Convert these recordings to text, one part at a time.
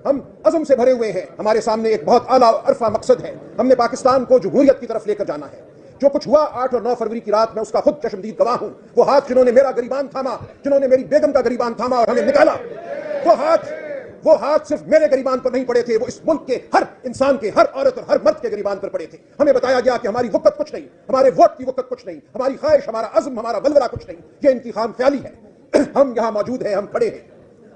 ہم عزم سے بھرے ہوئے ہیں. ہمارے سامنے ایک بہت اعلیٰ عرفہ مقصد ہے. ہم نے پاکستان کو جمہوریت کی طرف لے کر جانا ہے. جو کچھ ہوا 8 اور 9 فروری کی رات میں اس کا خود چشمدید گواہ ہوں. وہ ہاتھ جنہوں نے میرا گریبان تھاما، جنہوں نے میری بیگم کا گریبان تھاما اور ہمیں نکالا، وہ ہاتھ صرف میرے گریبان پر نہیں پڑے تھے، وہ اس ملک کے ہر انسان کے، ہر عورت اور ہر مرد کے گریبان پر پڑے تھے. ہمیں بتایا گیا کہ ہماری وقت کچھ نہیں، ہمارے ووٹ کی وقت کچھ نہیں، ہماری خواہش، ہمارا عزم، ہمارا ولولہ کچھ نہیں. یہ ان کی خام خیالی ہے. ہم یہاں موجود ہیں، ہم کھڑے ہیں،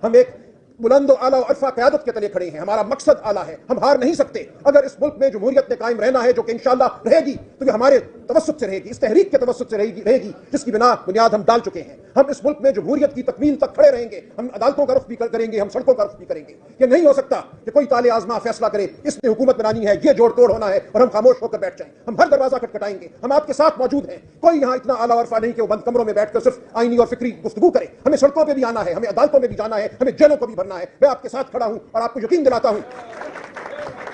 ہم ایک بلند و اعلیٰ و عرفہ قیادت کے تلے کھڑے ہیں. ہمارا مقصد اعلیٰ ہے، ہم ہار نہیں سکتے. اگر اس ملک میں جمہوریت نے قائم رہنا ہے، جو کہ انشاءاللہ رہے گی، تو یہ ہمارے توسط سے رہے گی، اس تحریک کے توسط سے رہے گی جس کی بنیاد ہم ڈال چکے ہیں. ہم اس ملک میں جمہوریت کی تکمیل تک کھڑے رہیں گے. ہم عدالتوں کا رخ بھی کریں گے، ہم سڑکوں کا رخ بھی کریں گے. یہ نہیں ہو سکتا کہ کوئی طالع آزما فیصلہ کرے اس نے حکومت بنانی ہے، یہ جوڑ توڑ ہونا ہے اور ہم خاموش ہو کر بیٹھ جائیں. ہم ہر دروازہ کھٹکھٹائیں گے. ہم آپ کے ساتھ موجود ہیں. کوئی یہاں اتنا اعلیٰ عرفہ نہیں کہ وہ بند کمروں میں بیٹھ کر صرف آئینی اور فکری گفتگو کرے. ہمیں سڑکوں پہ بھی آنا ہے، ہمیں عدالتوں میں بھی جانا ہے، ہمیں جیلوں کو بھی بھرنا ہے. میں آپ کے ساتھ کھڑا ہوں اور آپ کو یقین دلاتا ہوں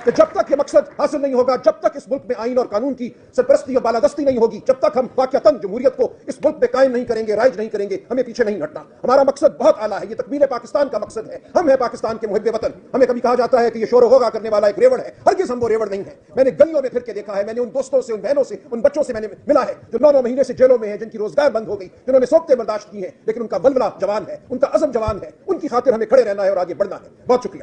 کہ جب تک یہ مقصد حاصل نہیں ہوگا، جب تک اس ملک میں آئین اور قانون کی سرپرستی اور بالادستی نہیں ہوگی، جب تک ہم واقعتاً جمہوریت کو اس ملک میں قائم نہیں کریں گے، رائج نہیں کریں گے، ہمیں پیچھے نہیں ہٹنا. ہمارا مقصد بہت اعلیٰ ہے. یہ تکمیل پاکستان کا مقصد ہے. ہم ہیں پاکستان کے محب وطن. ہمیں کبھی کہا جاتا ہے کہ یہ شور و غوغا کرنے والا ایک ریوڑ ہے. ہرگز ہم وہ ریوڑ نہیں ہیں. میں نے گلیوں میں پھر کے دیکھا ہے. میں نے ان دوستوں سے، ان بہنوں سے، ان بچوں سے میں نے ملا ہے جو 9 مہینے سے جیلوں میں ہیں، جن کی روزگار بند ہو گئی، جنہوں نے سوکھتے برداشت کی ہیں، لیکن ان کا ولولہ جوان ہے، ان کا عزم جوان ہے. ان کی خاطر ہمیں کھڑے رہنا ہے اور آگے بڑھنا ہے. بہت شکریہ.